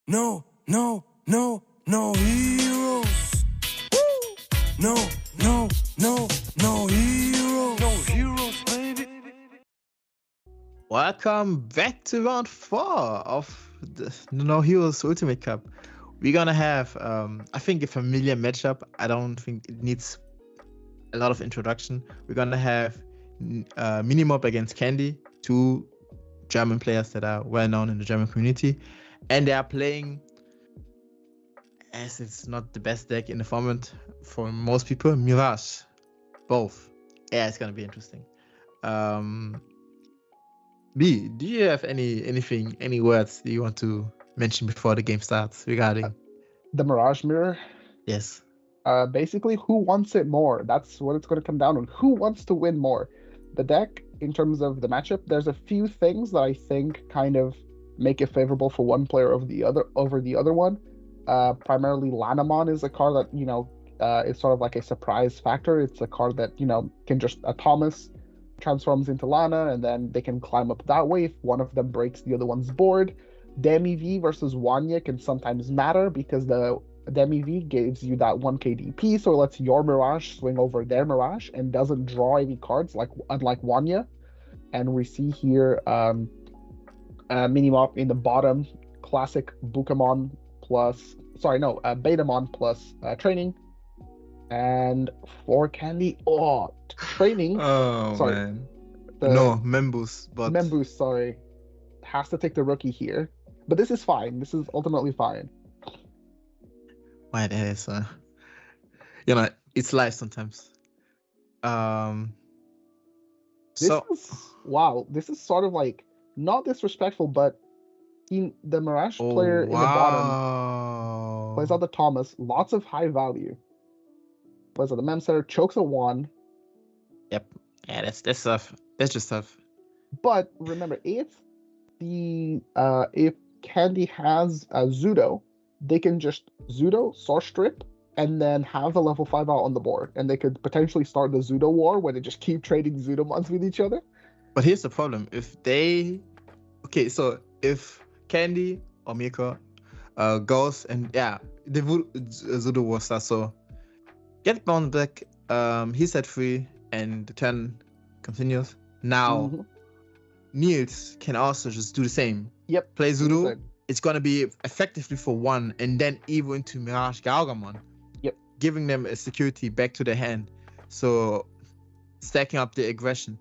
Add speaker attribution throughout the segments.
Speaker 1: No heroes. No heroes. No heroes, baby.
Speaker 2: Welcome back to round 4 of the No Heroes Ultimate Cup. We're gonna have, I think, a familiar matchup. I don't think it needs a lot of introduction. We're gonna have Minimob against Candy, two German players that are well known in the German community, and they are playing, as it's not the best deck in the format for most people, Mirage. Both. Yeah, it's gonna be interesting. B, do you have any words that you want to mention before the game starts regarding
Speaker 3: the Mirage Mirror?
Speaker 2: Yes.
Speaker 3: Basically, who wants it more? That's what it's going to come down on. Who wants to win more? The deck, in terms of the matchup, there's a few things that I think kind of make it favorable for one player over the other one. Primarily, Lanamon is a card that is sort of like a surprise factor. It's a card that can just Thomas transforms into Lana, and then they can climb up that way if one of them breaks the other one's board. Demi V versus Wanya can sometimes matter because the Demi V gives you that 1k DP, so it lets your Mirage swing over their Mirage and doesn't draw any cards, unlike Wanya. And we see here Minimop in the bottom, classic Bukamon Betamon plus training. And for Candy, training.
Speaker 2: Oh,
Speaker 3: sorry,
Speaker 2: man. No, Memboost, but
Speaker 3: Memboost, sorry, has to take the rookie here. But this is fine. This is ultimately fine.
Speaker 2: Why that is, it's live sometimes.
Speaker 3: This is sort of like not disrespectful, but the Mirage player in the bottom plays out the Thomas, lots of high value. Plays out the Memsetter, chokes a one.
Speaker 2: Yep. Yeah, that's tough. That's just tough.
Speaker 3: But remember, if Candy has a Zudo, they can just Zudo, Source Strip, and then have a level 5 out on the board. And they could potentially start the Zudo war where they just keep trading Zudomons with each other.
Speaker 2: But here's the problem. If Candy or Miko goes and the Zudo war starts, so get bound back, he's set free and the turn continues. Now Niels can also just do the same.
Speaker 3: Yep.
Speaker 2: Play Zudo. It's gonna be effectively for one, and then Evo into Mirage Gargamon.
Speaker 3: Yep.
Speaker 2: Giving them a security back to their hand. So stacking up the aggression.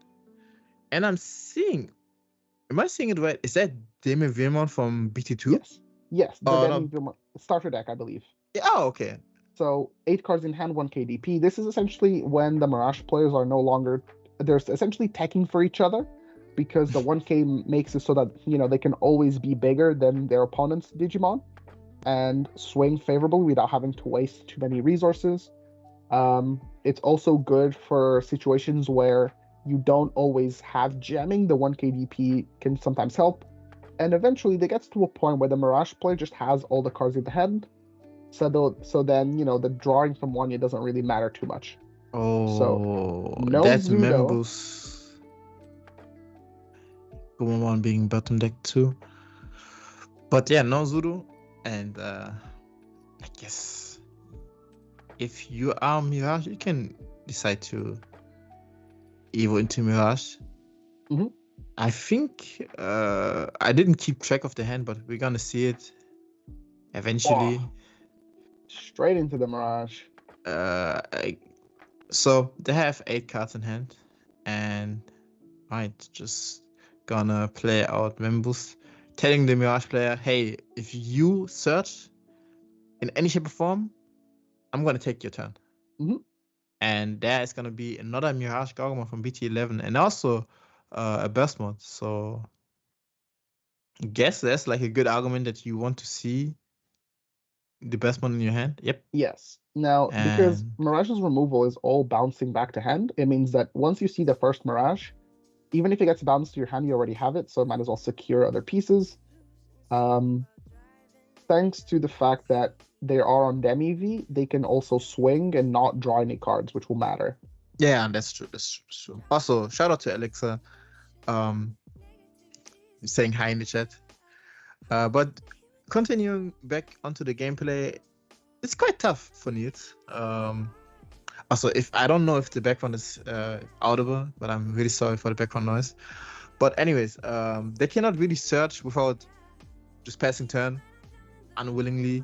Speaker 2: And am I seeing it right? Is that Demi Vilmon from BT2?
Speaker 3: Yes. Demi Vilmon starter deck, I believe.
Speaker 2: Yeah, oh, okay.
Speaker 3: So 8 cards in hand, 1k DP. This is essentially when the Mirage players are no longer, they're essentially teching for each other, because the 1k makes it so that they can always be bigger than their opponent's Digimon and swing favorably without having to waste too many resources. It's also good for situations where you don't always have jamming. The 1k DP can sometimes help, and eventually they get to a point where the Mirage player just has all the cards in the hand. So then the drawing from Wanya doesn't really matter too much.
Speaker 2: Oh,
Speaker 3: no
Speaker 2: that's
Speaker 3: Zudo.
Speaker 2: Memboost. One being bottom deck too. But yeah, no Zudo. And I guess if you are Mirage, you can decide to Evo into Mirage. I think I didn't keep track of the hand, but we're gonna see it eventually.
Speaker 3: Straight into the Mirage.
Speaker 2: So they have 8 cards in hand, and just gonna play out Memboost, telling the Mirage player, hey, if you search in any shape or form, I'm gonna take your turn. And there is gonna be another Mirage Gargamon from BT11 and also a burst mod. So I guess that's like a good argument that you want to see the best one in your hand. Yep.
Speaker 3: Yes. Now, because Mirage's removal is all bouncing back to hand, it means that once you see the first Mirage, even if it gets bounced to your hand, you already have it, so it might as well secure other pieces. Thanks to the fact that they are on Demi V, they can also swing and not draw any cards, which will matter.
Speaker 2: Yeah, that's true. Also, shout out to Alexa, saying hi in the chat. But continuing back onto the gameplay, it's quite tough for Niels. Also, if I don't know if the background is audible, but I'm really sorry for the background noise. But anyways, they cannot really search without just passing turn unwillingly.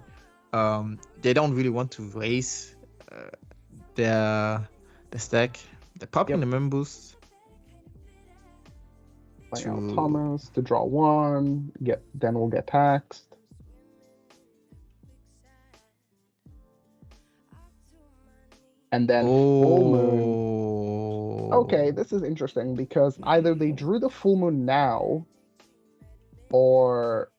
Speaker 2: They don't really want to raise their stack. They're popping the mem boost.
Speaker 3: Play out Thomas to draw one. Then we'll get taxed. And then full moon. Okay, this is interesting because either they drew the full moon now or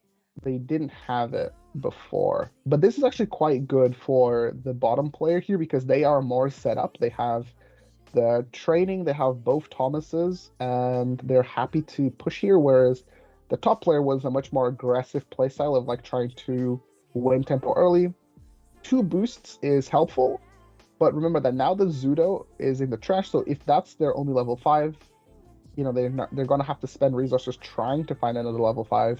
Speaker 3: they didn't have it before. But this is actually quite good for the bottom player here because they are more set up. They have the training, they have both Thomases, and they're happy to push here, whereas the top player was a much more aggressive playstyle of like trying to win tempo early. 2 boosts is helpful. But remember that now the Zudo is in the trash, so if that's their only level 5, you know, they're gonna have to spend resources trying to find another level 5.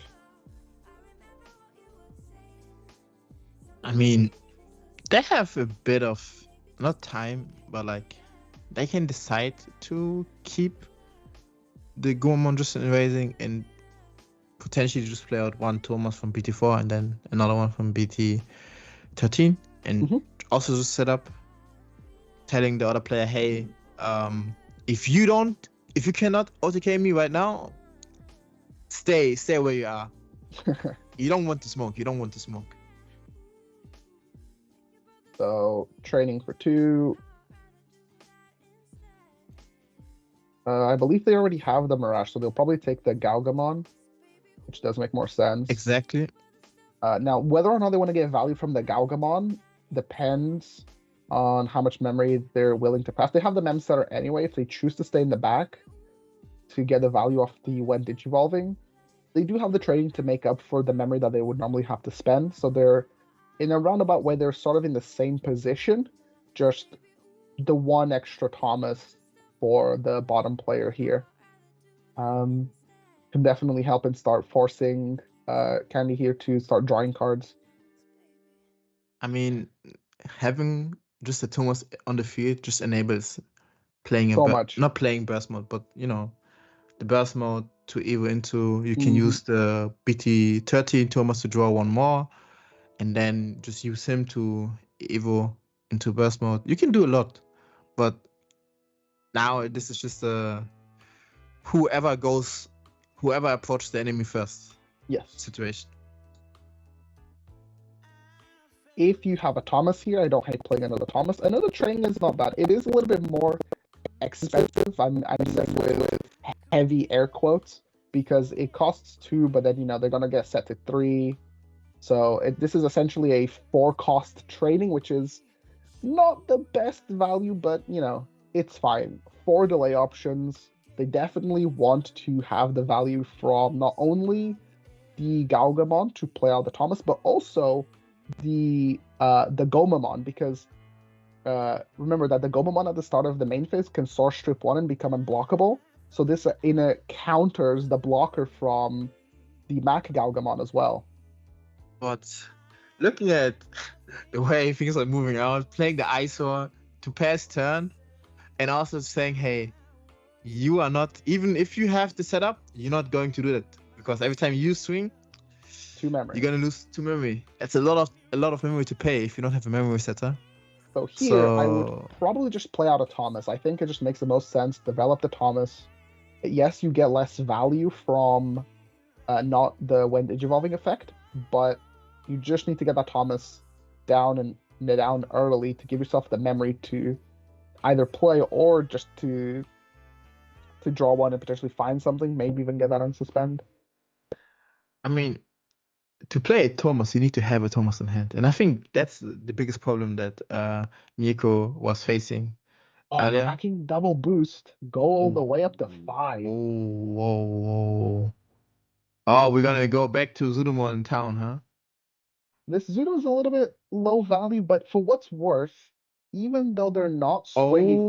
Speaker 2: I mean, they have a bit of not time, but like they can decide to keep the Goemon just in raising and potentially just play out one Thomas from BT4 and then another one from BT13 and also just set up telling the other player, hey, if you cannot OTK me right now, stay where you are. You don't want to smoke.
Speaker 3: So training for 2. I believe they already have the Mirage, so they'll probably take the Galgamon, which does make more sense.
Speaker 2: Exactly.
Speaker 3: Now, whether or not they want to get value from the Galgamon depends on how much memory they're willing to pass. They have the mem setter anyway. If they choose to stay in the back to get the value of the when digivolving, they do have the training to make up for the memory that they would normally have to spend. So they're in a roundabout way, they're sort of in the same position, just the one extra Thomas for the bottom player here can definitely help and start forcing Candy here to start drawing cards.
Speaker 2: I mean, having just a Thomas on the field just enables playing
Speaker 3: so much.
Speaker 2: Not playing burst mode, but you know, the burst mode to evo into. You can use the BT13 Thomas to draw one more, and then just use him to evo into burst mode. You can do a lot, but now this is just whoever approaches the enemy first.
Speaker 3: Yes.
Speaker 2: Situation.
Speaker 3: If you have a Thomas here, I don't hate playing another Thomas. Another training is not bad. It is a little bit more expensive. I'm saying with heavy air quotes because it costs 2, but then, you know, they're going to get set to 3. So this is essentially a 4-cost training, which is not the best value, but, you know, it's fine. 4 delay options. They definitely want to have the value from not only the Galgamon to play out the Thomas, but also the Gomamon, because remember that the Gomamon at the start of the main phase can source strip 1 and become unblockable. So this counters the blocker from the Mac Galgamon as well.
Speaker 2: But looking at the way things are moving out, playing the Eyesore to pass turn, and also saying, hey, you are not, even if you have the setup, you're not going to do that because every time you swing,
Speaker 3: 2 memory.
Speaker 2: You're gonna lose 2 memory. That's a lot of memory to pay if you don't have a memory setter.
Speaker 3: So here I would probably just play out a Thomas. I think it just makes the most sense. Develop the Thomas. Yes, you get less value from not the when digivolving effect, but you just need to get that Thomas down early to give yourself the memory to either play or just to draw one and potentially find something, maybe even get that unsuspend.
Speaker 2: I mean, to play a Thomas, you need to have a Thomas in hand. And I think that's the biggest problem that Nico was facing earlier.
Speaker 3: Racking double boost, go all the way up to 5.
Speaker 2: Whoa. Oh, we're going to go back to Zudomon in town, huh?
Speaker 3: This Zudo is a little bit low value, but for what's worth, even though they're not swinging...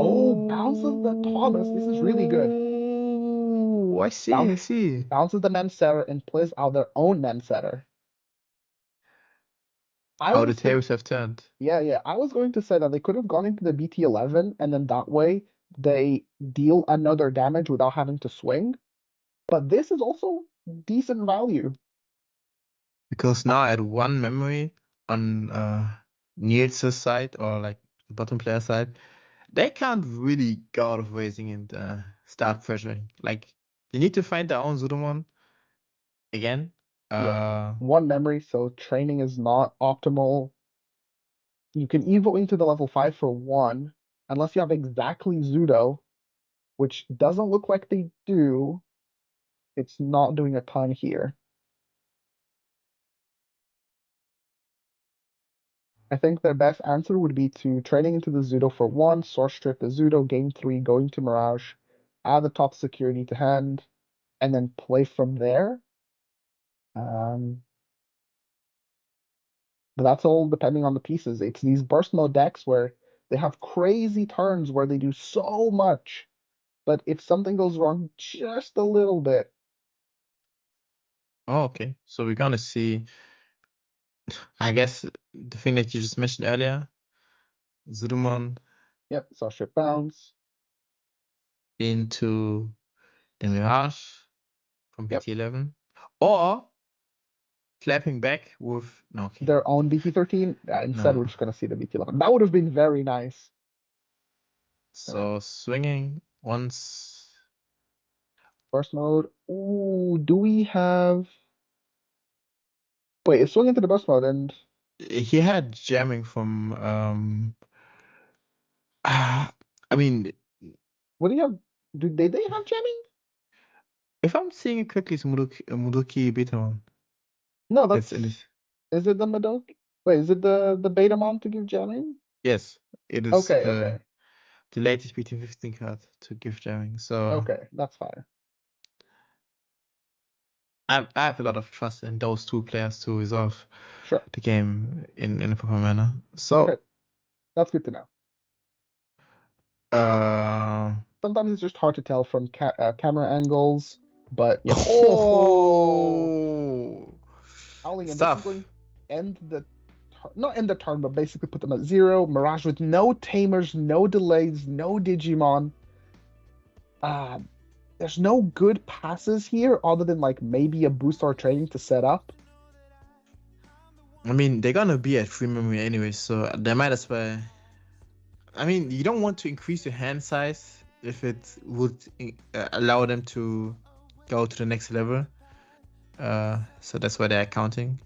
Speaker 3: bounces the Thomas. This is really good.
Speaker 2: Oh, I see.
Speaker 3: Bounces the mem setter and plays out their own mem setter. I
Speaker 2: How the
Speaker 3: was think-
Speaker 2: tables have turned.
Speaker 3: yeah. I was going to say that they could have gone into the BT11, and then that way they deal another damage without having to swing. But this is also decent value.
Speaker 2: Because now at one memory on Niels' side or like bottom player side, they can't really go out of racing and start pressuring. Like they need to find their own Zudomon again.
Speaker 3: Yeah. One memory, so training is not optimal. You can evo into the level 5 for one, unless you have exactly Zudo, which doesn't look like they do. It's not doing a ton here. I think their best answer would be to training into the Zudo for one, source strip the Zudo, game 3, going to Mirage, add the top security to hand, and then play from there. But that's all depending on the pieces. It's these burst mode decks where they have crazy turns where they do so much, but if something goes wrong just a little bit,
Speaker 2: Oh, okay. So we're gonna see, I guess, the thing that you just mentioned earlier, Zudomon
Speaker 3: yep, source strip bounce.
Speaker 2: into the Mirage from
Speaker 3: Yep,
Speaker 2: BT11, or clapping back with no, okay,
Speaker 3: their own BT13. Instead,
Speaker 2: no.
Speaker 3: we're just gonna see the BT11. That would have been very nice.
Speaker 2: So swinging once.
Speaker 3: Burst mode. Ooh, do we have? Wait, it's swing into the burst mode, and
Speaker 2: He had jamming from I mean,
Speaker 3: what do you have? Do they have jamming?
Speaker 2: if I'm seeing it correctly, it's Mudoki Beta one.
Speaker 3: No,
Speaker 2: It's
Speaker 3: that's.
Speaker 2: in this.
Speaker 3: Is it the Madoki? Wait, is it the beta mom to give jamming?
Speaker 2: Yes, it is
Speaker 3: Okay, okay,
Speaker 2: the latest BT15 card to give jamming. So
Speaker 3: okay. That's fine.
Speaker 2: I have a lot of trust in those two players to resolve
Speaker 3: Sure.
Speaker 2: the game in a proper manner.
Speaker 3: Okay,
Speaker 2: So
Speaker 3: that's good to know.
Speaker 2: uh
Speaker 3: Sometimes it's just hard to tell from camera angles, but yeah.
Speaker 2: oh,
Speaker 3: Howling, and this is
Speaker 2: stuff.
Speaker 3: going to end the not end the turn, but basically put them at 0. Mirage with no tamers, no delays, no Digimon. There's no good passes here other than like maybe a boost or training to set up.
Speaker 2: I mean, they're gonna be at free memory anyway, so they might as well. I mean, you don't want to increase your hand size if it would allow them to go to the next level. So that's why they're counting.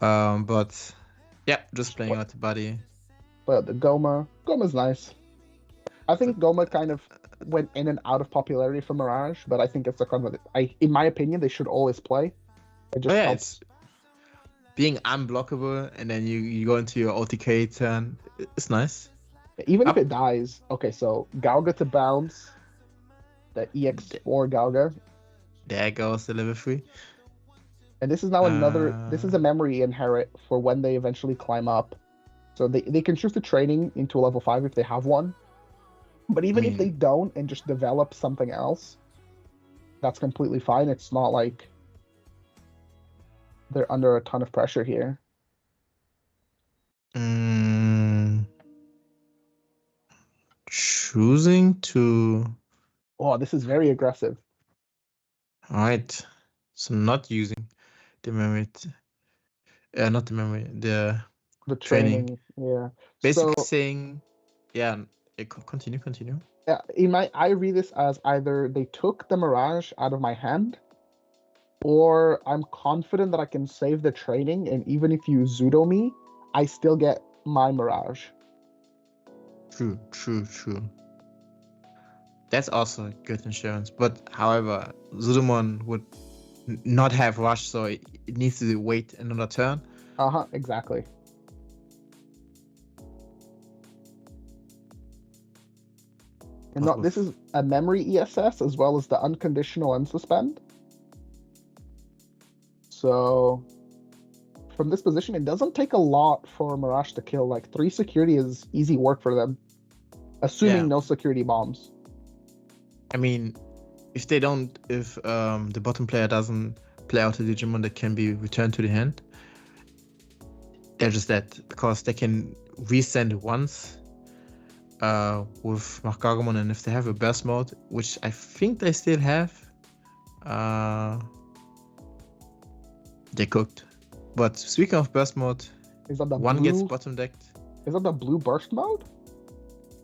Speaker 2: But yeah, just playing out the body.
Speaker 3: But the Goma's nice. I think Goma kind of went in and out of popularity for Mirage, but I think it's a card that in my opinion, they should always play. It just helps.
Speaker 2: It's being unblockable, and then you go into your OTK turn. It's nice.
Speaker 3: Even if it dies, okay, so Gauga to bounce, the EX4 Gauga.
Speaker 2: There goes the level 3.
Speaker 3: And this is now this is a memory inherit for when they eventually climb up. So they can shift the training into a level 5 if they have one. But even if they don't and just develop something else, that's completely fine. It's not like they're under a ton of pressure here.
Speaker 2: Choosing to.
Speaker 3: Oh, this is very aggressive.
Speaker 2: All right. So not using the memory. Not the memory. The
Speaker 3: training. Yeah.
Speaker 2: Basically saying, yeah. Continue.
Speaker 3: Yeah. I read this as either they took the Mirage out of my hand, or I'm confident that I can save the training, and even if you Zudo me, I still get my Mirage.
Speaker 2: True. That's also good insurance. But however, Zudomon would not have rush, so it needs to wait another turn.
Speaker 3: Exactly. And this is a memory ESS as well as the unconditional unsuspend. So from this position, it doesn't take a lot for Mirage to kill. Like 3 security is easy work for them, assuming no security bombs.
Speaker 2: I mean, if the bottom player doesn't play out a Digimon that can be returned to the hand, they're just that because they can resend it once with Mahgargamon, and if they have a burst mode, which I think they still have, they cooked. But speaking of burst mode,
Speaker 3: Is that the
Speaker 2: one
Speaker 3: blue?
Speaker 2: gets bottom decked.
Speaker 3: Is that the blue burst mode?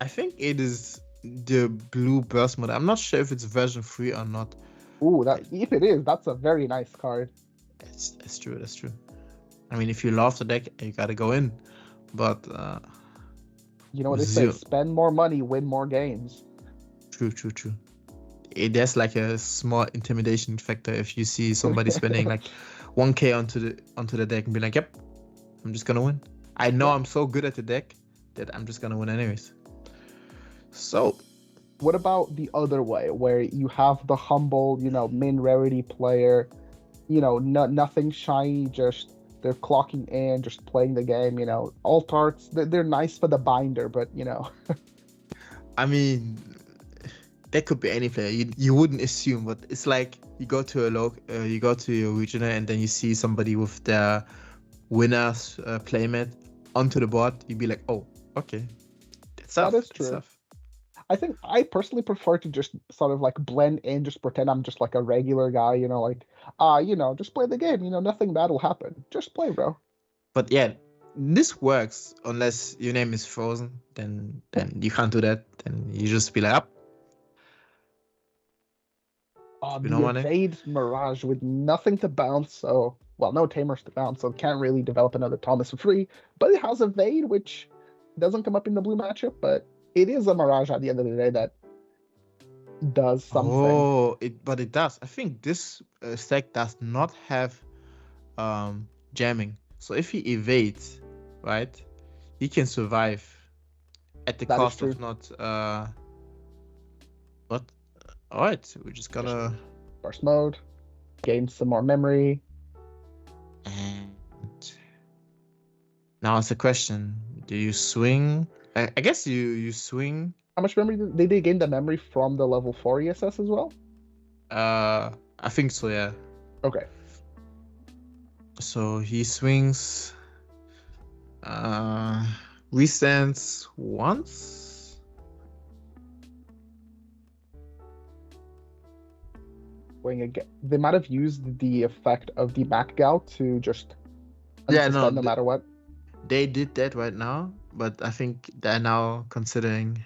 Speaker 2: I think it is the blue burst mode. I'm not sure if it's version 3 or not.
Speaker 3: Ooh, that if it is, that's a very nice card.
Speaker 2: That's true. That's true. I mean, if you love the deck, you gotta go in. But
Speaker 3: You know what they say?
Speaker 2: Zero.
Speaker 3: Spend more money, win more games.
Speaker 2: true. There's like a small intimidation factor if you see somebody spending like 1k onto the deck and be like, "Yep, I'm just gonna win." I know I'm so good at the deck that I'm just gonna win anyways. So,
Speaker 3: What about the other way, where you have the humble, min rarity player, nothing shiny, just they're clocking in, just playing the game, alt arts, they're nice for the binder, but
Speaker 2: I mean, that could be any player. You wouldn't assume, but it's like you go to you go to your regional, and then you see somebody with their winner's playmat onto the board. You'd be like, "Oh, okay,
Speaker 3: That is true. I think I personally prefer to just sort of like blend in, just pretend I'm just like a regular guy, just play the game, nothing bad will happen. Just play, bro.
Speaker 2: But yeah, this works unless your name is Frozen. Then you can't do that. Then you just be like, "Up." You know
Speaker 3: The
Speaker 2: what I mean?
Speaker 3: evade Mirage with nothing to bounce, no tamers to bounce, so it can't really develop another Thomas for free. But it has evade, which doesn't come up in the blue matchup, but it is a Mirage at the end of the day that does something.
Speaker 2: Oh, but it does. I think this stack does not have jamming. So if he evades, right, he can survive at the
Speaker 3: That is
Speaker 2: cost
Speaker 3: true.
Speaker 2: of not what? Alright, we're just gonna
Speaker 3: Burst mode, gain some more memory.
Speaker 2: and now it's a question. Do you swing? I guess you swing.
Speaker 3: How much memory did they gain the memory from the level 4 ESS as well?
Speaker 2: I think so, yeah.
Speaker 3: Okay.
Speaker 2: So he swings resends once.
Speaker 3: They might have used the effect of the Mac Gal to just
Speaker 2: Yeah,
Speaker 3: unsuspend
Speaker 2: no,
Speaker 3: no matter what.
Speaker 2: They did that right now, but I think they're now considering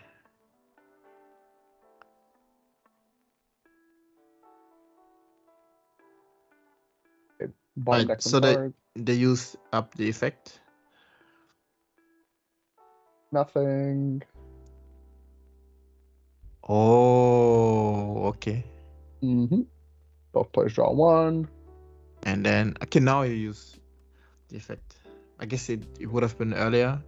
Speaker 3: Bottom
Speaker 2: right,
Speaker 3: deck some
Speaker 2: so
Speaker 3: cards.
Speaker 2: they use up the effect.
Speaker 3: Nothing.
Speaker 2: Oh, okay.
Speaker 3: Both players draw one.
Speaker 2: And then okay, now you use the effect. I guess it would have been earlier.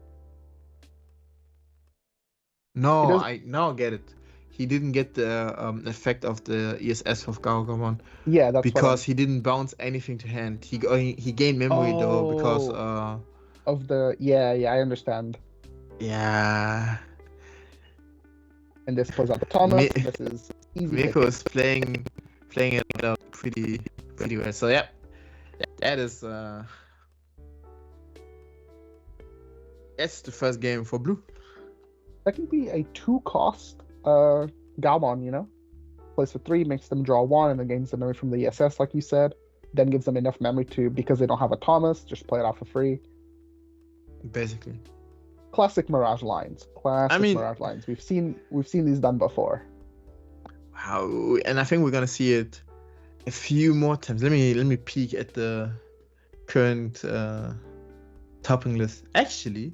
Speaker 2: No, I now get it. He didn't get the effect of the ESS of Gargamon
Speaker 3: Yeah, that's
Speaker 2: because he didn't bounce anything to hand. He gained memory though because
Speaker 3: of the I understand.
Speaker 2: yeah.
Speaker 3: And this pulls out the Thomas. This is easy.
Speaker 2: Mirko is playing it out pretty well. So yeah, that is that's the first game for blue.
Speaker 3: That can be a 2-cost Galmon, Plays for 3, makes them draw 1, and then gains the memory from the ESS, like you said. Then gives them enough memory to, because they don't have a Thomas, just play it off for free.
Speaker 2: Basically.
Speaker 3: Classic Mirage lines. Mirage lines. We've seen these done before.
Speaker 2: Wow, and I think we're gonna see it a few more times. Let me peek at the current topping list. Actually,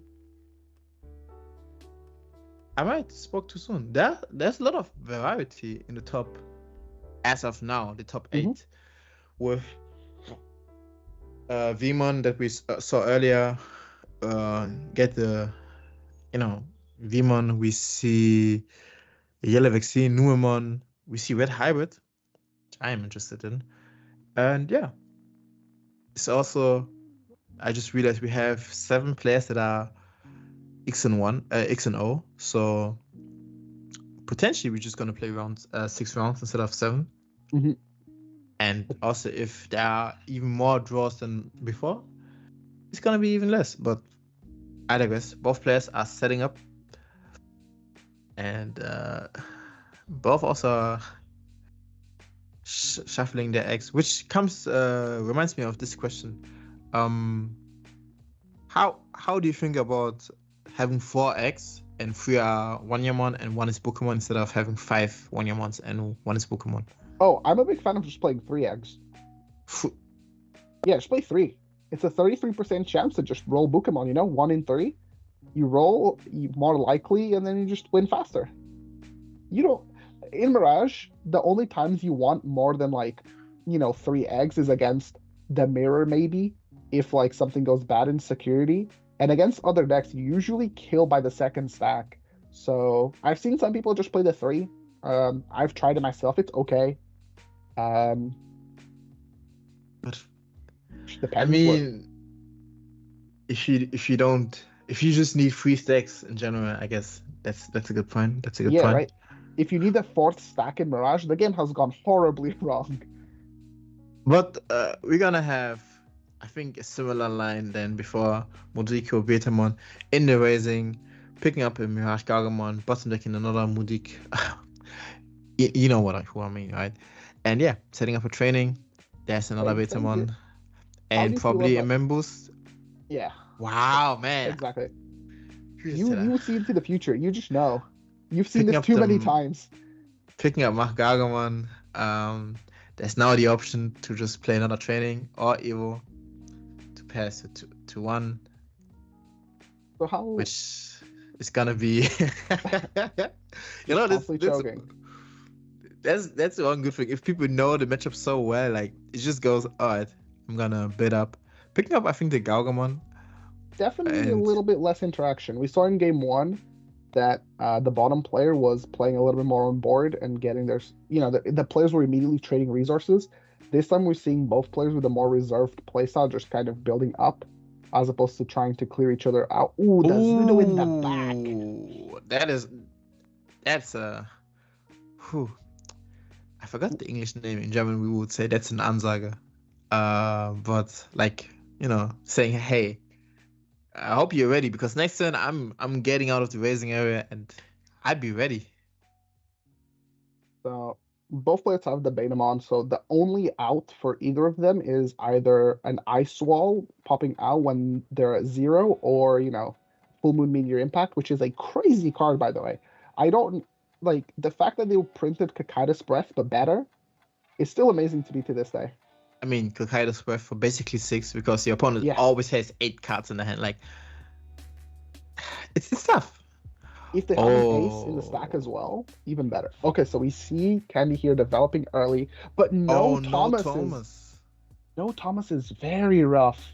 Speaker 2: I might spoke too soon. There's a lot of variety in the top as of now. The top 8 with Vmon that we saw earlier. Get the Vmon. We see Yellow Vaccine, Nuemon. We see Red Hybrid, which I am interested in. And yeah, it's also, I just realized we have 7 players that are X and O. So potentially we're just gonna play 6 rounds instead of 7.
Speaker 3: Mhm.
Speaker 2: And also, if there are even more draws than before, it's gonna be even less. But I digress. Both players are setting up, and both also are shuffling their eggs, which reminds me of this question. How do you think about having 4 eggs and 3 are Wanyamon and 1 is Pokemon instead of having 5 Wanyamons and 1 is Pokemon?
Speaker 3: Oh, I'm a big fan of just playing 3 eggs. Yeah, just play 3. It's a 33% chance to just roll Pokemon, 1 in 3. You roll more likely, and then you just win faster. You don't. In Mirage, the only times you want more than 3 eggs is against the mirror, maybe, if something goes bad in security. And against other decks, you usually kill by the second stack. So I've seen some people just play the 3. I've tried it myself. It's okay.
Speaker 2: But
Speaker 3: depends
Speaker 2: I mean, if you just need 3 stacks in general, I guess that's a good point. That's a good point.
Speaker 3: Right. If you need a 4th stack in Mirage, the game has gone horribly wrong.
Speaker 2: But we're gonna have, I think, a similar line than before. Mudrik Betamon in the raising, picking up a Mirage Gargamon, bottom decking another Mudrik. You know who I mean, right? And yeah, setting up a training. There's another Betamon. And probably a Memboost.
Speaker 3: Yeah.
Speaker 2: Wow, man.
Speaker 3: Exactly. You see into the future. You just know. You've seen
Speaker 2: Picking
Speaker 3: this too many times.
Speaker 2: Picking up Mach Gargamon. There's now the option to just play another training or Evo to pass it to 1.
Speaker 3: So how?
Speaker 2: Which is gonna be, that's one good thing. If people know the matchup so well, it just goes, alright, I'm gonna bid up. Picking up, I think, the Gargamon.
Speaker 3: Definitely a little bit less interaction. We saw in game 1 that the bottom player was playing a little bit more on board and getting their, the players were immediately trading resources. This time we're seeing both players with a more reserved playstyle just kind of building up as opposed to trying to clear each other out. Ooh, the Zudo in the back.
Speaker 2: That's a... I forgot the English name. In German we would say that's an Ansage. But saying, hey, I hope you're ready, because next turn I'm getting out of the raising area and I'd be ready.
Speaker 3: So both players have the Betamon, so the only out for either of them is either an Ice Wall popping out when they're at 0, or Full Moon Meteor Impact, which is a crazy card, by the way. I don't the fact that they printed Kakaida's Breath but better is still amazing to me to this day.
Speaker 2: I mean, Kakaida's Breath for basically 6, because the opponent always has 8 cards in the hand. It's tough.
Speaker 3: If they have an ace in the stack as well, even better. Okay, so we see Candy here developing early, but no Thomas. No Thomas is very rough.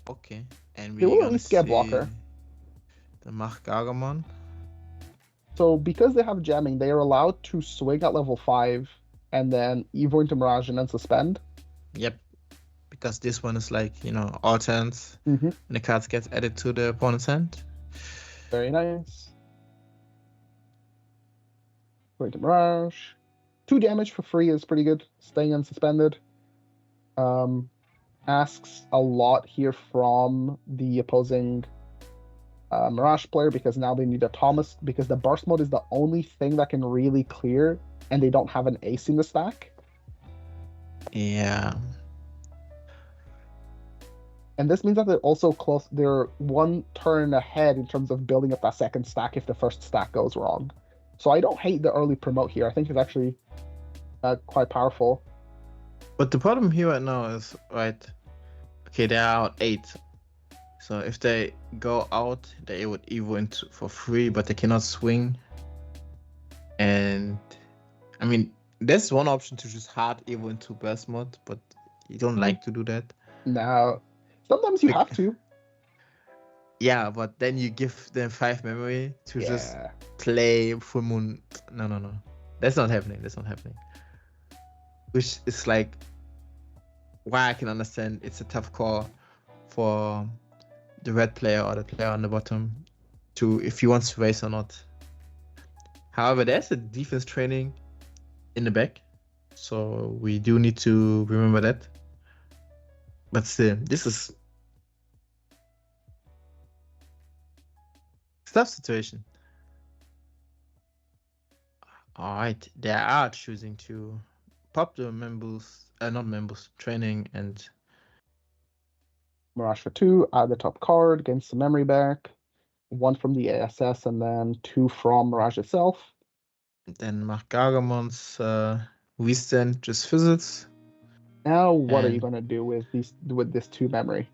Speaker 2: Okay, and
Speaker 3: they will at least get blocker.
Speaker 2: The Mach Gargamon.
Speaker 3: So because they have jamming, they are allowed to swing at level 5 and then Evo into Mirage and then suspend.
Speaker 2: Yep, because this one is all turns, and the cards get added to the opponent's hand.
Speaker 3: Very nice. Going to Mirage. 2 damage for free is pretty good. Staying unsuspended. Asks a lot here from the opposing Mirage player, because now they need a Thomas, because the burst mode is the only thing that can really clear, and they don't have an ace in the stack.
Speaker 2: Yeah.
Speaker 3: And this means that they're also close. They're 1 turn ahead in terms of building up that second stack if the first stack goes wrong. So I don't hate the early promote here. I think it's actually quite powerful.
Speaker 2: But the problem here right now is, okay, they're out 8. So if they go out, they would Evo into for free, but they cannot swing. And I mean, there's one option to just hard Evo into burst mode, but you don't like to do that.
Speaker 3: No. Sometimes you have to.
Speaker 2: Yeah, but then you give them 5 memory to just play Full Moon. No. That's not happening. Which is why I can understand it's a tough call for the red player or the player on the bottom to, if he wants to race or not. However, there's a defense training in the back, so we do need to remember that. But still, this is tough situation. All right, they are choosing to pop the members, not members, training and
Speaker 3: Mirage for 2, add the top card, gains some memory back. 1 from the ASS, and then 2 from Mirage itself.
Speaker 2: then macht Gargamon's Wisdom just visits.
Speaker 3: Now, what are you
Speaker 2: And-
Speaker 3: gonna do with this 2 memory?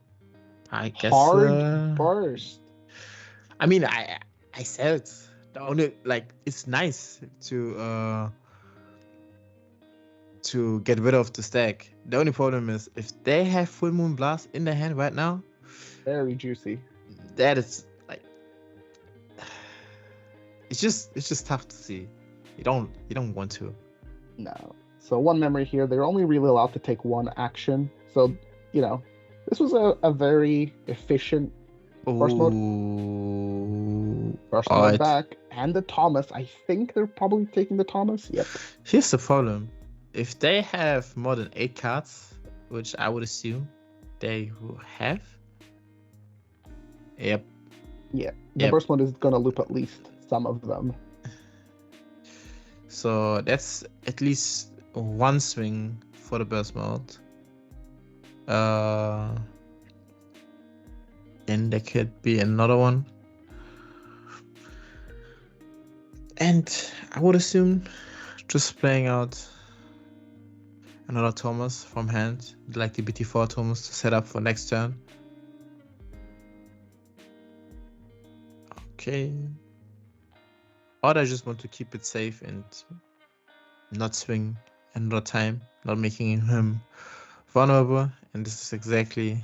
Speaker 2: I guess.
Speaker 3: Hard burst.
Speaker 2: I mean, I said the only like it's nice to get rid of the stack. The only problem is if they have Full Moon Blast in their hand right now,
Speaker 3: Very juicy.
Speaker 2: that is like it's just tough to see. You don't want to.
Speaker 3: No. So 1 memory here. They're only really allowed to take 1 action. So, this was a very efficient Burst mode. Burst mode
Speaker 2: Alright.
Speaker 3: back. And the Thomas. I think they're probably taking the Thomas. Yep.
Speaker 2: Here's the problem. If they have more than 8 cards, which I would assume they will have. Yep.
Speaker 3: Yeah. The
Speaker 2: Yep.
Speaker 3: burst mode is gonna loop at least some of them.
Speaker 2: So that's at least 1 swing for the burst mode. Then there could be another one. And I would assume just playing out another Thomas from hand, like the BT4 Thomas to set up for next turn. Okay. Or I just want to keep it safe and not swing another time, not making him vulnerable. And this is exactly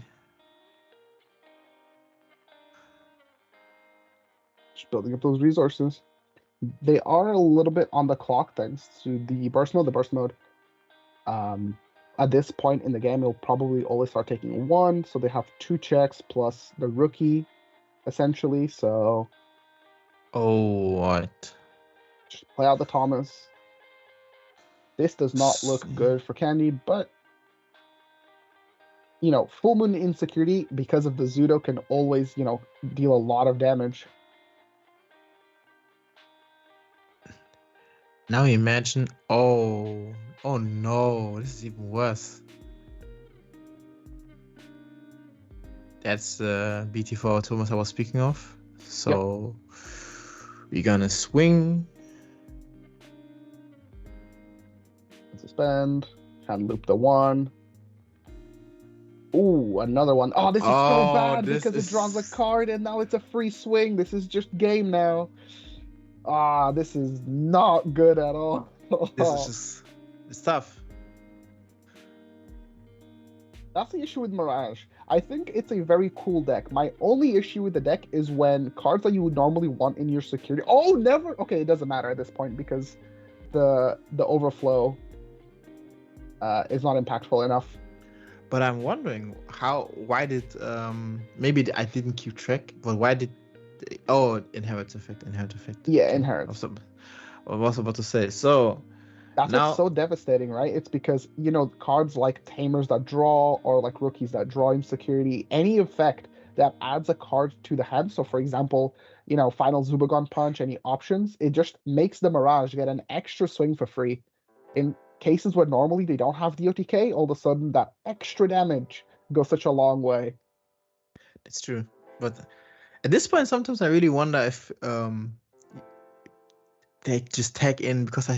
Speaker 3: Just building up those resources. They are a little bit on the clock thanks to the burst mode. The burst mode, at this point in the game, it'll probably only start taking 1. So they have 2 checks plus the rookie, essentially. So
Speaker 2: oh what?
Speaker 3: just play out the Thomas. This does not look good for Candy, but Full Moon Insecurity, because of the Zudo, can always, deal a lot of damage.
Speaker 2: Now imagine, oh no, this is even worse. That's the BT4 Thomas I was speaking of. So we're gonna swing.
Speaker 3: Suspend. Can loop the 1. Ooh, another one. Oh, this is so
Speaker 2: Oh,
Speaker 3: bad
Speaker 2: this
Speaker 3: because it draws a
Speaker 2: is-
Speaker 3: card and now it's a free swing. This is just game now. This is not good at all.
Speaker 2: This is just, it's tough.
Speaker 3: That's the issue with Mirage. I think it's a very cool deck. My only issue with the deck is when cards that you would normally want in your security. Oh, never. Okay, it doesn't matter at this point because the overflow is not impactful enough.
Speaker 2: But I'm wondering why did maybe I didn't keep track, but why did inherit effect.
Speaker 3: Yeah,
Speaker 2: Okay.
Speaker 3: inherits.
Speaker 2: I was about to say. So
Speaker 3: That's
Speaker 2: now,
Speaker 3: what's so devastating, right? It's because, cards like Tamers that draw or like Rookies that draw insecurity, any effect that adds a card to the hand. So, for example, Final Zubagon Punch, any options, it just makes the Mirage get an extra swing for free. In cases where normally they don't have DOTK, all of a sudden that extra damage goes such a long way.
Speaker 2: it's true. But at this point, sometimes I really wonder if they just tag in because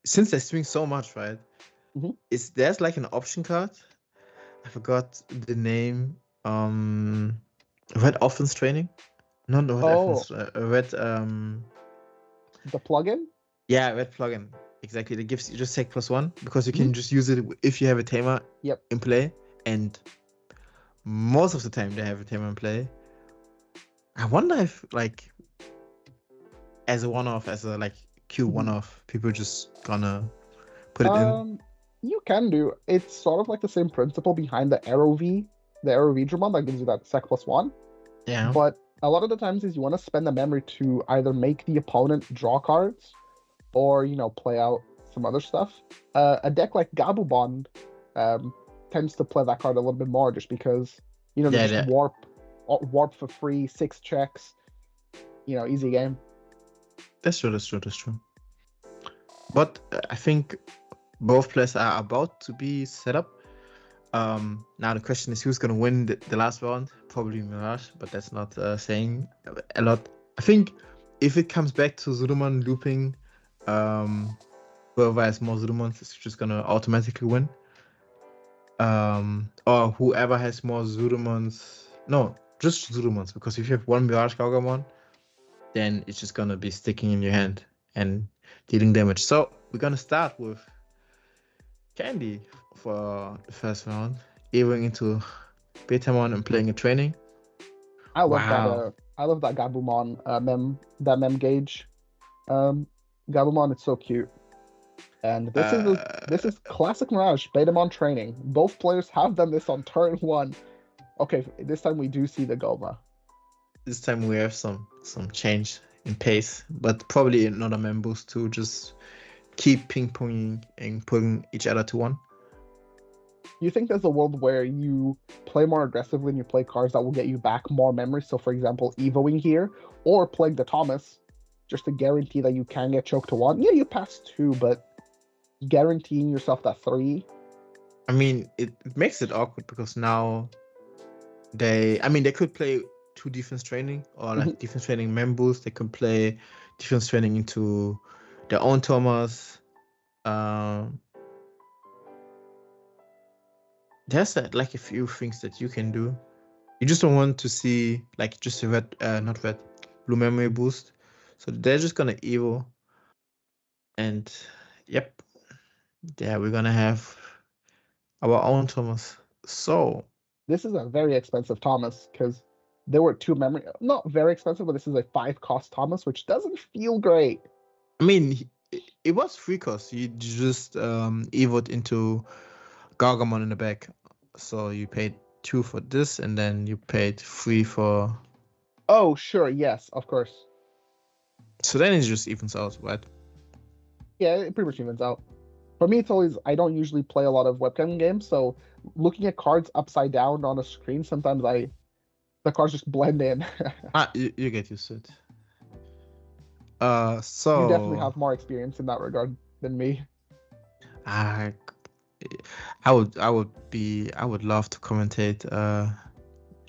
Speaker 2: since they swing so much, right?
Speaker 3: Mhm.
Speaker 2: There's like an option card. I forgot the name. Red Offense Training. No, Red Offense. Red
Speaker 3: The plugin?
Speaker 2: Yeah, red plugin. Exactly. That gives you just take +1 because you can just use it if you have a tamer
Speaker 3: Yep.
Speaker 2: in play. And most of the time they have a tamer in play. I wonder if like as a one-off, as a like Q one-off, people just gonna put it in.
Speaker 3: You can do. It's sort of like the same principle behind the Arrow V Dramon that gives you that sec +1.
Speaker 2: Yeah.
Speaker 3: But a lot of the times is you want to spend the memory to either make the opponent draw cards or, play out some other stuff. A deck like Gabu Bond tends to play that card a little bit more just because, they just warp for free, 6 checks. easy game.
Speaker 2: That's true. But I think both players are about to be set up. Now the question is who's gonna win the last round? Probably Mirage, but that's not saying a lot. I think if it comes back to Zudoman looping, whoever has more Zudomans is just gonna automatically win. Or whoever has more Zudomans. No, just Zudomans, because if you have one Mirage Gargamon, then it's just gonna be sticking in your hand and dealing damage. So we're gonna start with Candy for the first round, evoing into Betamon and playing a training.
Speaker 3: I love
Speaker 2: Wow.
Speaker 3: that. I love that Gabumon mem gauge. Gabumon, it's so cute. And this is classic Mirage Betamon training. Both players have done this on turn 1. Okay, this time we do see the Goma.
Speaker 2: This time we have some change in pace, but probably another mem boost to just keep ping-ponging and putting each other to 1.
Speaker 3: You think there's a world where you play more aggressively and you play cards that will get you back more memory? So, for example, Evoing here, or playing the Thomas, just to guarantee that you can get choked to 1. Yeah, you pass 2, but guaranteeing yourself that 3.
Speaker 2: I mean, it makes it awkward because now they could play 2 defense training or like defense training mem boost. They could play defense training into their own Thomas. There's like a few things that you can do. You just don't want to see like just a blue memory boost. So they're just gonna evo. And yep. Yeah, we're gonna have our own Thomas. So
Speaker 3: this is a very expensive Thomas because there were 2 memory. Not very expensive, but this is a 5 cost Thomas, which doesn't feel great.
Speaker 2: I mean, it was 3 cost. You just evoed into Gargamon in the back. So you paid 2 for this, and then you paid 3 for.
Speaker 3: Oh, sure, yes, of course.
Speaker 2: So then it just evens out, right?
Speaker 3: Yeah, it pretty much evens out. For me, it's always, I don't usually play a lot of webcam games, so looking at cards upside down on a screen, sometimes the cards just blend in.
Speaker 2: You get used to it.
Speaker 3: You definitely have more experience in that regard than me.
Speaker 2: I would love to commentate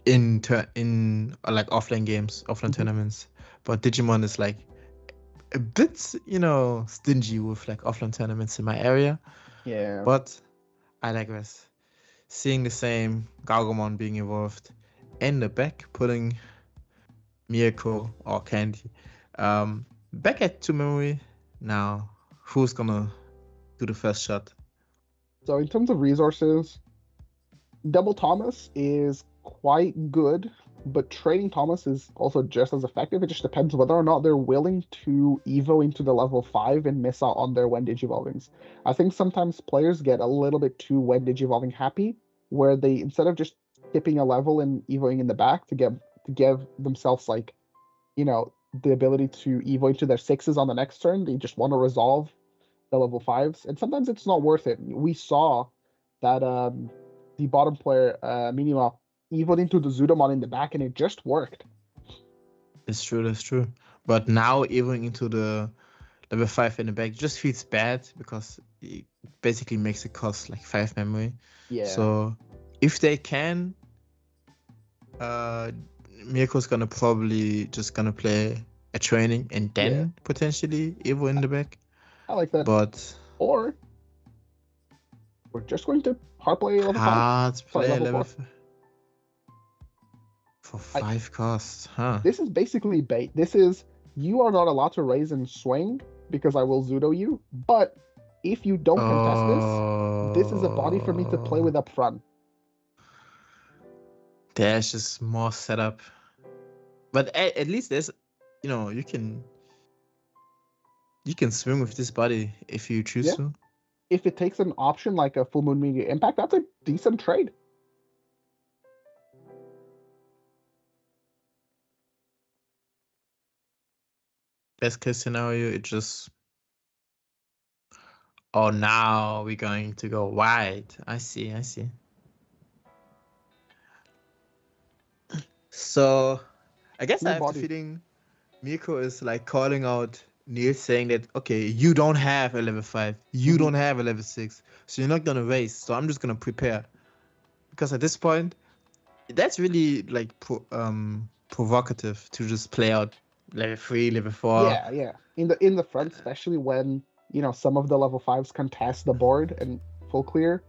Speaker 2: in like offline games, offline tournaments, but Digimon is like a bit, stingy with like offline tournaments in my area.
Speaker 3: Yeah.
Speaker 2: But I digress. Seeing the same Gargomon being involved in the back, putting Miyako or Candy back at 2 memory. Now, who's gonna do the first shot?
Speaker 3: So in terms of resources, Double Thomas is quite good, but trading Thomas is also just as effective. It just depends whether or not they're willing to evo into the level 5 and miss out on their when digivolvings. I think sometimes players get a little bit too when digivolving happy, where they, instead of just skipping a level and evoing in the back to give themselves like, the ability to evo into their 6s on the next turn, they just want to resolve the level 5s, and sometimes it's not worth it. We saw that the bottom player, Minima, evoed into the Zudomon in the back, and it just worked.
Speaker 2: That's true. But now evoing into the level 5 in the back just feels bad because it basically makes it cost like 5 memory.
Speaker 3: Yeah.
Speaker 2: So if they can, Miyako's probably gonna play a training and then potentially evo in the back.
Speaker 3: I like that.
Speaker 2: But
Speaker 3: or we're just going to hard play level 5.
Speaker 2: Hard play
Speaker 3: level 4.
Speaker 2: For 5 costs, huh?
Speaker 3: This is basically bait. This is, you are not allowed to raise and swing because I will Zudo you, but if you don't contest this is a body for me to play with up front.
Speaker 2: There's just more setup. But at least there's, you can swing with this body if you choose to.
Speaker 3: If it takes an option like a Full Moon Media Impact, that's a decent trade.
Speaker 2: Best case scenario, it just... Oh, now we're going to go wide. I see. So, I guess I have defeating Mirko is like calling out Niels, saying that, okay, you don't have a level 5, you don't have a level 6, so you're not gonna race, so I'm just gonna prepare. Because at this point, that's really like provocative to just play out level 3, level 4.
Speaker 3: Yeah. In the front, especially when some of the level 5s contest the board and full clear,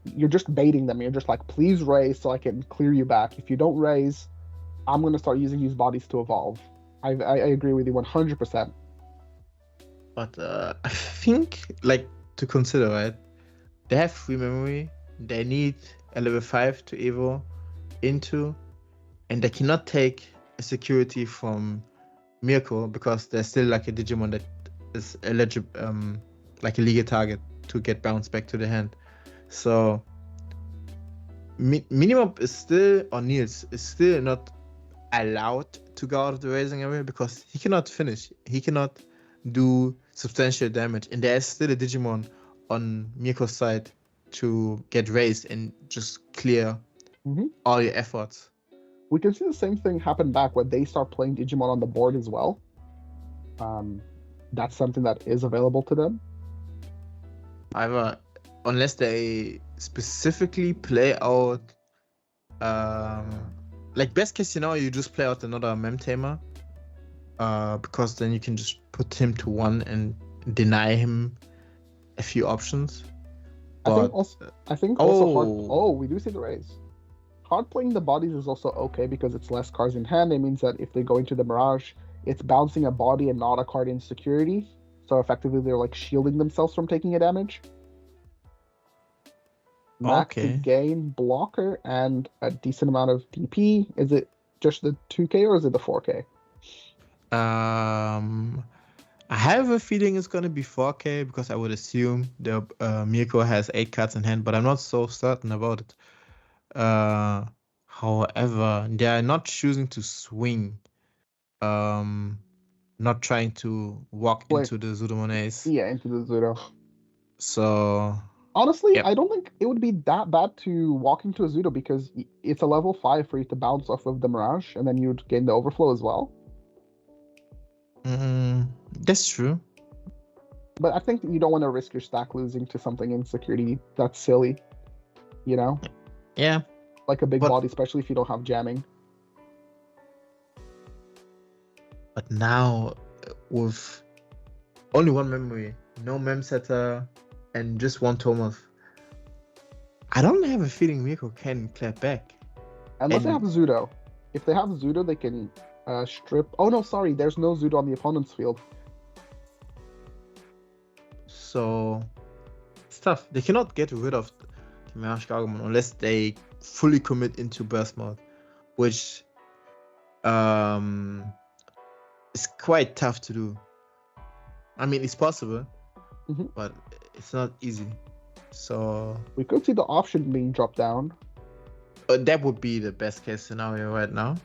Speaker 3: you're just baiting them. You're just like, please raise so I can clear you back. If you don't raise, I'm gonna start using these bodies to evolve. I agree with you 100%.
Speaker 2: But I think, like, to consider, right? They have free memory. They need a level 5 to evo into, and they cannot take a security from Mirko because there's still like a Digimon that is eligible, like a legal target to get bounced back to the hand. So Minimop is still, or Niels is still not allowed to go out of the racing area because he cannot finish. He cannot do substantial damage, and there is still a Digimon on Mirko's side to get raised and just clear all your efforts.
Speaker 3: We can see the same thing happen back when they start playing Digimon on the board as well. That's something that is available to them.
Speaker 2: However, unless they specifically play out, like best case scenario, you just play out another Mem Tamer, because then you can just put him to 1 and deny him a few options. But,
Speaker 3: I think also hard, we do see the raise. Hard playing the bodies is also okay because it's less cards in hand. It means that if they go into the Mirage, it's bouncing a body and not a card in security. So effectively, they're like shielding themselves from taking a damage. Max to gain blocker and a decent amount of DP. Is it just the 2K or is it the 4K?
Speaker 2: I have a feeling it's gonna be 4K because I would assume the Mirko has 8 cards in hand, but I'm not so certain about it. However, they are not choosing to swing. Not trying to walk into the Zudomones.
Speaker 3: Yeah, into the Zudo.
Speaker 2: So
Speaker 3: honestly, I don't think it would be that bad to walk into a Zudo because it's a level 5 for you to bounce off of the Mirage, and then you'd gain the overflow as well.
Speaker 2: That's true.
Speaker 3: But I think you don't want to risk your stack losing to something in security that's silly,
Speaker 2: Yeah.
Speaker 3: Like a big body, especially if you don't have jamming.
Speaker 2: But now, with only one memory, no mem setter, and just one Tomoth, I don't have a feeling Mirko can clap back.
Speaker 3: Unless they have Zudo. If they have Zudo, they can strip. Oh no, sorry, there's no Zudo on the opponent's field.
Speaker 2: So it's tough. They cannot get rid of the Mirage Gargomon unless they fully commit into burst mode, which is quite tough to do. I mean, it's possible, but it's not easy. So
Speaker 3: we could see the option being dropped down.
Speaker 2: That would be the best case scenario right now.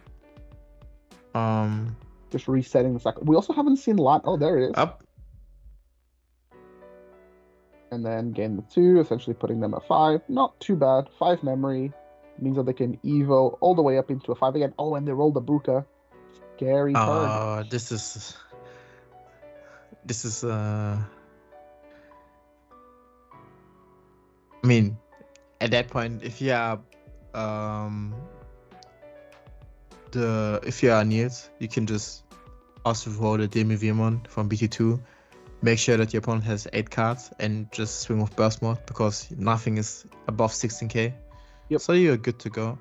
Speaker 3: Just resetting the cycle. We also haven't seen Lat. Oh, there it is.
Speaker 2: Up.
Speaker 3: And then gain the 2, essentially putting them at 5. Not too bad. 5 memory means that they can evo all the way up into a 5 again. Oh, and they rolled the Buka. Scary turn.
Speaker 2: This is I mean, at that point, if you are Niels, you can just also roll the Demi Vimon from BT2. Make sure that your opponent has 8 cards and just swing with burst mode because nothing is above 16k.
Speaker 3: Yep.
Speaker 2: So you're good to go.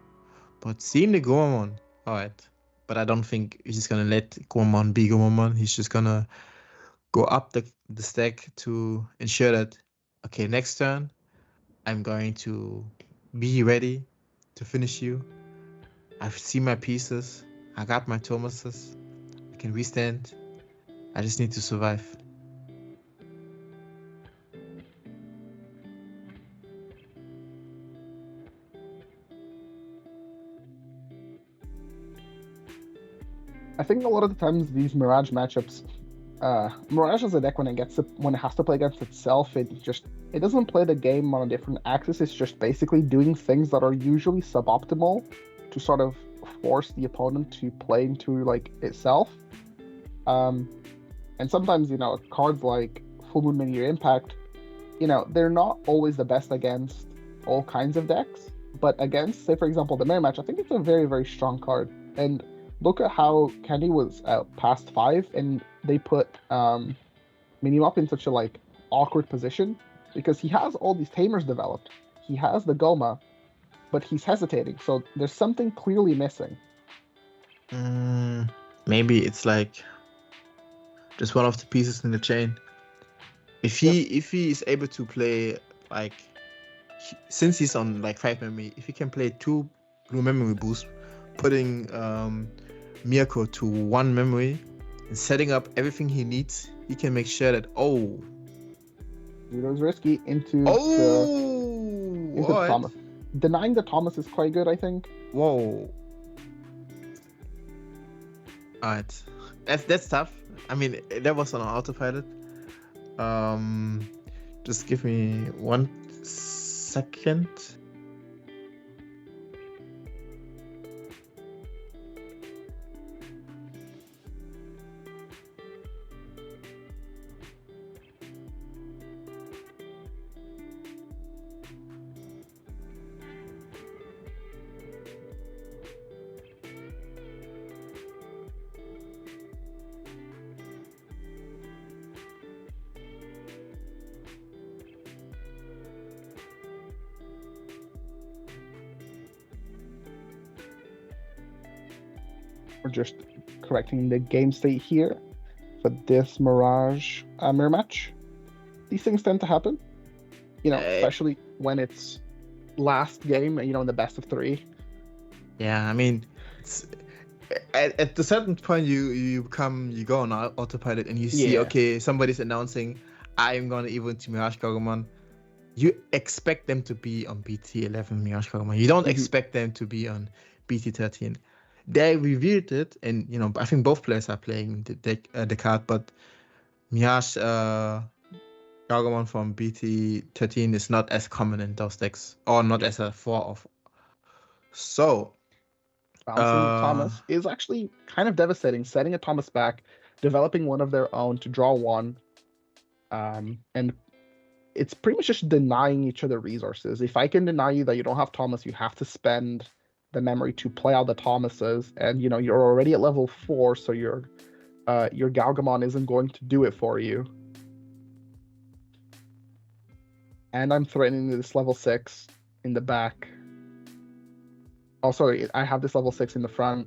Speaker 2: But seeing the Gomamon, alright. But I don't think he's just gonna let Gomamon be Gomamon. He's just gonna go up the stack to ensure that, okay, next turn, I'm going to be ready to finish you. I've seen my pieces. I got my Thomases. I can restand. I just need to survive.
Speaker 3: I think a lot of the times these Mirage matchups, Mirage as a deck when it has to play against itself, it doesn't play the game on a different axis. It's just basically doing things that are usually suboptimal to sort of force the opponent to play into like itself. And sometimes, cards like Full Moon Mini-Year Impact, they're not always the best against all kinds of decks, but against, say, for example, the MIRAGE, I think it's a very, very strong card. And look at how Kenny was past 5, and they put Minimap in such a awkward position because he has all these Tamers developed. He has the Goma, but he's hesitating. So there's something clearly missing.
Speaker 2: Maybe it's just one of the pieces in the chain. If he is able to play since he's on 5 memory, if he can play 2 blue memory boosts, putting Mirko to 1 memory and setting up everything he needs, he can make sure that
Speaker 3: Zudo's risky into
Speaker 2: right.
Speaker 3: Thomas. Denying the Thomas is quite good, I think.
Speaker 2: Whoa. Alright. That's tough. I mean, that was on autopilot. Just give me 1 second.
Speaker 3: We're just correcting the game state here for this Mirage mirror match. These things tend to happen, especially when it's last game, in the best of 3.
Speaker 2: Yeah, I mean, at a certain point, you go on autopilot and you see, okay, somebody's announcing, I'm gonna evolve to Mirage Kagomon. You expect them to be on BT11 Mirage Kagomon. You don't expect them to be on BT13. They revealed it, and I think both players are playing the card, but Mirage Gargomon from BT13 is not as common in those decks, or not as a 4-off. So
Speaker 3: bouncing Thomas is actually kind of devastating. Setting a Thomas back, developing one of their own to draw 1, and it's pretty much just denying each other resources. If I can deny you that you don't have Thomas, you have to spend the memory to play out the Thomases, and you're already at level 4, so your Galgamon isn't going to do it for you. And I'm threatening this level 6 in the back. Oh, sorry, I have this level 6 in the front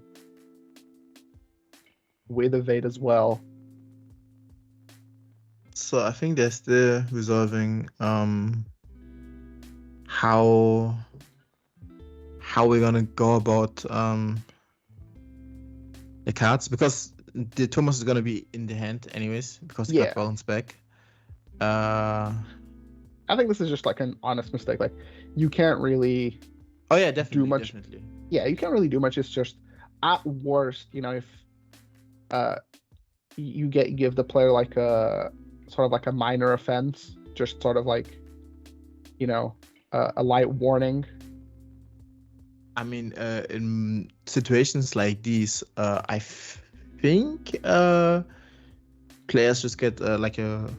Speaker 3: with evade as well.
Speaker 2: So I think they're still resolving how we're gonna go about the cards, because the Thomas is gonna be in the hand anyways, because the card balance back.
Speaker 3: I think this is just an honest mistake. You can't really
Speaker 2: definitely
Speaker 3: do much.
Speaker 2: Definitely.
Speaker 3: Yeah, you can't really do much. It's just at worst, if you give the player a sort of a minor offense, just sort of a light warning.
Speaker 2: I mean, in situations like these, I think players just get a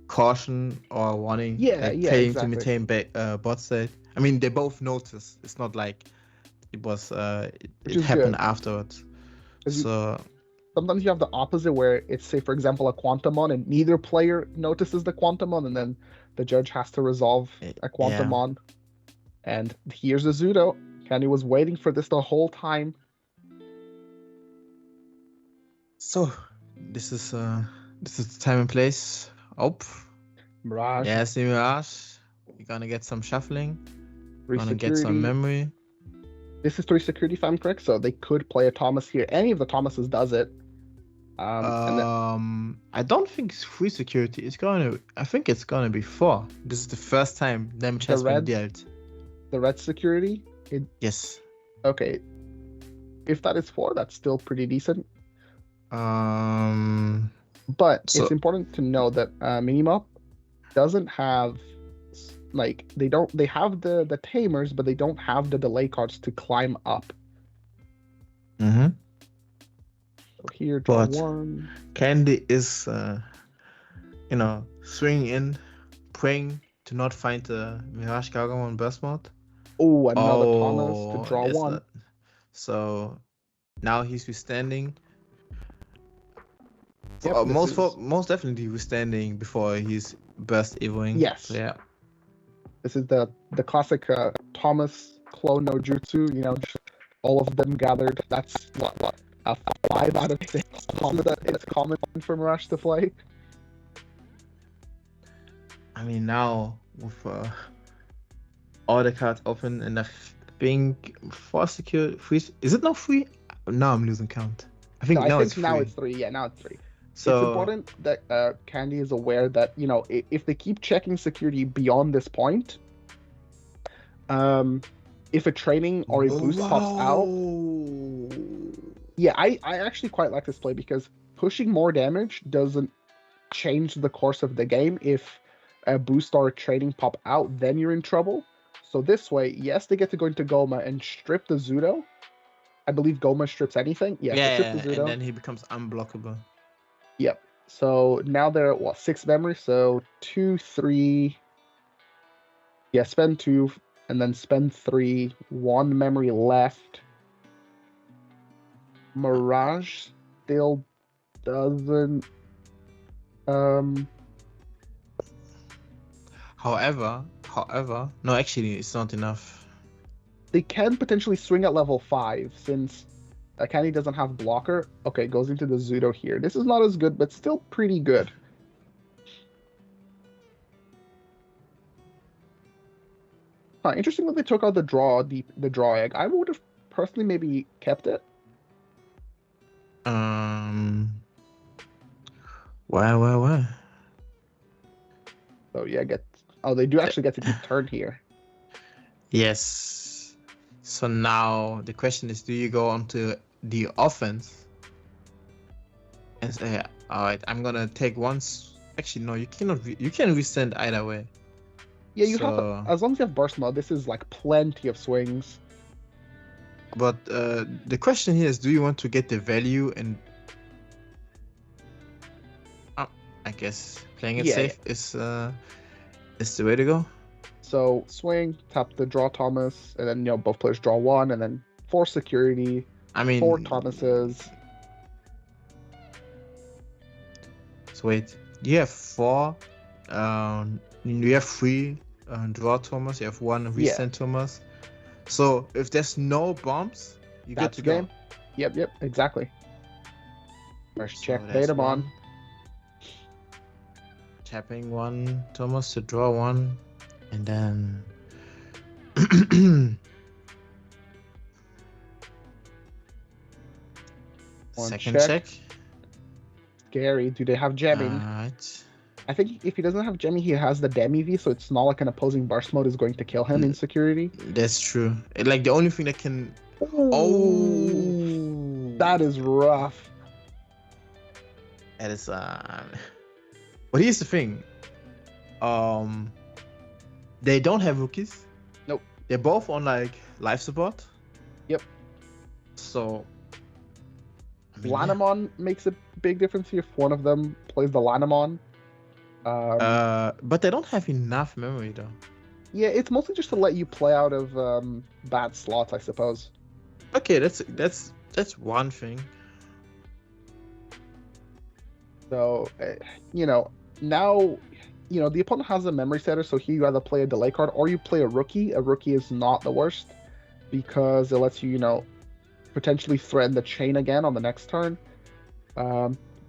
Speaker 2: caution or a warning. Playing to maintain bot state. I mean, they both notice. It's not like it was it happened afterwards. So
Speaker 3: sometimes you have the opposite, where it's, say, for example, a Quantumon, and neither player notices the Quantumon, and then the judge has to resolve a Quantumon. And here's the Zudo. Kenny was waiting for this the whole time.
Speaker 2: So this is the time and place.
Speaker 3: Mirage.
Speaker 2: Yes, the Mirage. We're gonna get some shuffling. We're gonna get some memory.
Speaker 3: This is 3 security, if I'm correct, so they could play a Thomas here. Any of the Thomases does it.
Speaker 2: I don't think it's 3 security. I think it's gonna be 4. This is the first time damage has been dealt.
Speaker 3: The red security?
Speaker 2: Yes.
Speaker 3: Okay. If that is 4, that's still pretty decent. But it's important to know that Minimap doesn't have they have the tamers, but they don't have the delay cards to climb up.
Speaker 2: So
Speaker 3: here, draw
Speaker 2: But
Speaker 3: 1.
Speaker 2: Candy is, swinging in, praying to not find the Mirage Gargamon on burst mode.
Speaker 3: Oh, another Thomas to draw
Speaker 2: that's
Speaker 3: 1.
Speaker 2: not- So now he's withstanding.
Speaker 3: Yep, this is-
Speaker 2: Most definitely withstanding before he's burst evoing.
Speaker 3: Yes.
Speaker 2: So, yeah.
Speaker 3: This is the classic Thomas clone no jutsu, just all of them gathered. That's what a 5 out of 6 Thomas that it's common for Mirage to play.
Speaker 2: I mean, now with all the cards open and I think 4 secure, 3. Is it not 3? Now I'm losing count. I think now it's 3.
Speaker 3: Now it's 3. Yeah, now it's 3.
Speaker 2: So
Speaker 3: it's important that Candy is aware that if they keep checking security beyond this point, if a training or a boost pops out, yeah, I actually quite like this play because pushing more damage doesn't change the course of the game. If a boost or a training pop out, then you're in trouble. So this way, yes, they get to go into Goma and strip the Zudo. I believe Goma strips anything. Yes,
Speaker 2: yeah,
Speaker 3: strip the Zudo.
Speaker 2: and then he becomes unblockable.
Speaker 3: Yep. So now they're at 6 memory. So 2, 3. Yeah, spend 2 and then spend 3. 1 memory left. Mirage still doesn't.
Speaker 2: However, no, actually, it's not enough.
Speaker 3: They can potentially swing at level 5 since Candy doesn't have blocker. Okay, goes into the Zudo here. This is not as good, but still pretty good. Interesting that they took out the draw egg. I would have personally maybe kept it.
Speaker 2: Why?
Speaker 3: So yeah, they do actually get to keep turn here.
Speaker 2: Yes. So now the question is, do you go onto the offense and say, all right, I'm gonna take once. Actually, no, you cannot. You can withstand either way.
Speaker 3: Yeah, you have, as long as you have burst mode, this is like plenty of swings.
Speaker 2: But the question here is, do you want to get the value and I guess playing it safe is the way to go.
Speaker 3: So swing, tap the draw Thomas, and then both players draw 1, and then 4 security.
Speaker 2: I mean
Speaker 3: 4 Thomases.
Speaker 2: So wait, you have 4. You have 3 draw Thomas. You have 1 resend Thomas. So if there's no bombs, you get to
Speaker 3: game.
Speaker 2: go.
Speaker 3: Yep, exactly. First check,
Speaker 2: So
Speaker 3: bait him on.
Speaker 2: Tapping 1 Thomas to draw 1, and then second check.
Speaker 3: Scary. Do they have jamming?
Speaker 2: Alright.
Speaker 3: I think if he doesn't have jamming, he has the Demi V, so it's not like an opposing burst mode is going to kill him in security.
Speaker 2: That's true. Like the only thing that can. Oh,
Speaker 3: that is rough.
Speaker 2: That is But here's the thing. They don't have rookies.
Speaker 3: Nope.
Speaker 2: They're both on like life support.
Speaker 3: Yep.
Speaker 2: So
Speaker 3: Lanamon makes a big difference here if one of them plays the Lanamon.
Speaker 2: But they don't have enough memory though.
Speaker 3: Yeah, it's mostly just to let you play out of bad slots, I suppose.
Speaker 2: Okay, that's one thing.
Speaker 3: So, now, the opponent has a memory setter, so here you either play a delay card or you play a rookie. A rookie is not the worst because it lets you, potentially threaten the chain again on the next turn.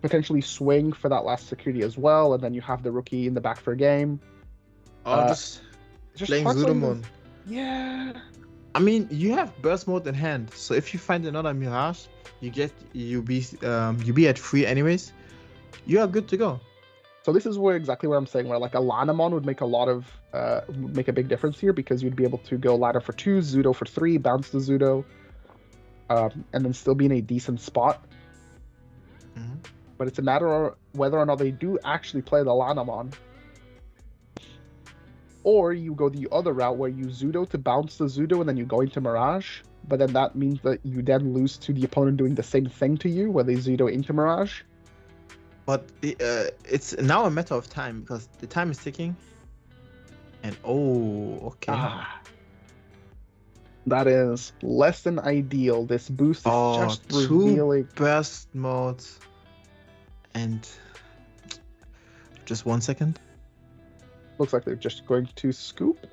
Speaker 3: Potentially swing for that last security as well, and then you have the rookie in the back for a game.
Speaker 2: Just playing Zudomon.
Speaker 3: Yeah.
Speaker 2: I mean, you have burst mode in hand, so if you find another Mirage, you be at 3 anyways. You are good to go.
Speaker 3: So this is exactly where I'm saying where like a Lanamon would make make a big difference here because you'd be able to go ladder for 2, Zudo for 3, bounce the Zudo, and then still be in a decent spot.
Speaker 2: Mm-hmm.
Speaker 3: But it's a matter of whether or not they do actually play the Lanamon. Or you go the other route where you Zudo to bounce the Zudo and then you go into Mirage. but then that means that you then lose to the opponent doing the same thing to you, where they zero into Mirage.
Speaker 2: But it's now a matter of time because the time is ticking. And okay.
Speaker 3: That is less than ideal. This boost is just
Speaker 2: two
Speaker 3: revealing.
Speaker 2: burst modes. And just 1 second.
Speaker 3: Looks like they're just going to scoop,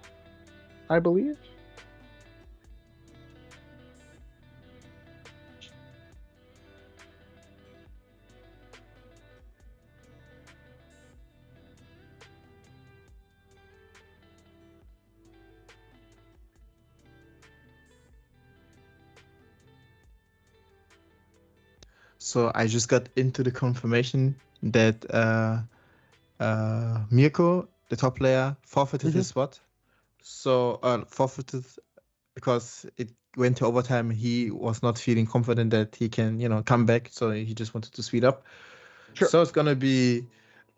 Speaker 3: I believe.
Speaker 2: So I just got into the confirmation that Mirko, the top player, forfeited his spot. So forfeited because it went to overtime. He was not feeling confident that he can, come back. So he just wanted to speed up.
Speaker 3: Sure.
Speaker 2: So it's gonna be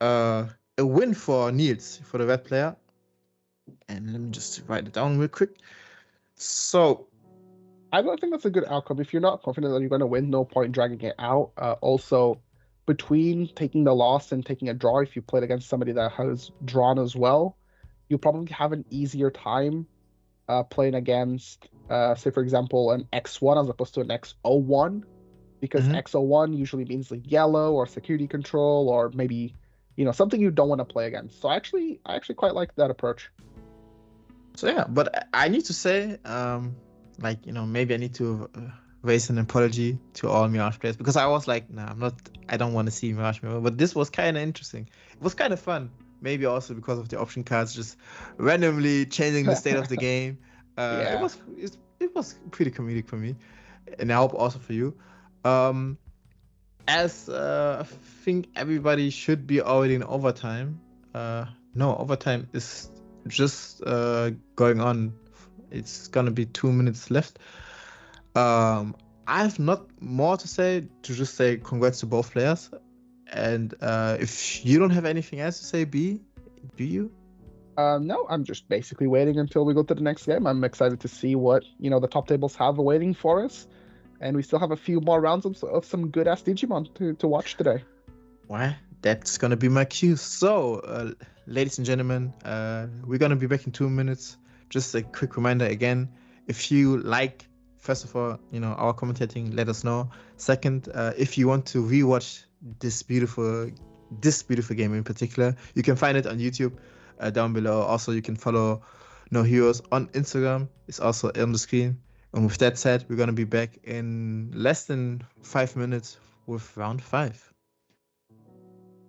Speaker 2: a win for Niels, for the red player. And let me just write it down real quick. So
Speaker 3: I don't think that's a good outcome. If you're not confident that you're going to win, no point dragging it out. Also, between taking the loss and taking a draw, if you played against somebody that has drawn as well, you'll probably have an easier time playing against, say, for example, an X1 as opposed to an X01, because X01 usually means like yellow or security control or maybe, something you don't want to play against. So I actually quite like that approach.
Speaker 2: So yeah, but I need to say, maybe I need to raise an apology to all Mirage players because I was like, I don't want to see Mirage anymore. But this was kind of interesting. It was kind of fun. Maybe also because of the option cards just randomly changing the state of the game. It was pretty comedic for me, and I hope also for you. As I think everybody should be already in overtime. No, overtime is just going on. It's gonna be 2 minutes left. I have not more to say. To just say congrats to both players. And if you don't have anything else to say, B, do you?
Speaker 3: No, I'm just basically waiting until we go to the next game. I'm excited to see what the top tables have waiting for us, and we still have a few more rounds of some good ass Digimon to watch today.
Speaker 2: Well, that's gonna be my cue. So, ladies and gentlemen, we're gonna be back in 2 minutes. Just a quick reminder again, if you like, first of all, our commentating, let us know. Second, if you want to rewatch this beautiful game in particular, you can find it on YouTube down below. Also, you can follow noHEROES on Instagram. It's also on the screen. And with that said, we're gonna be back in less than 5 minutes with round 5.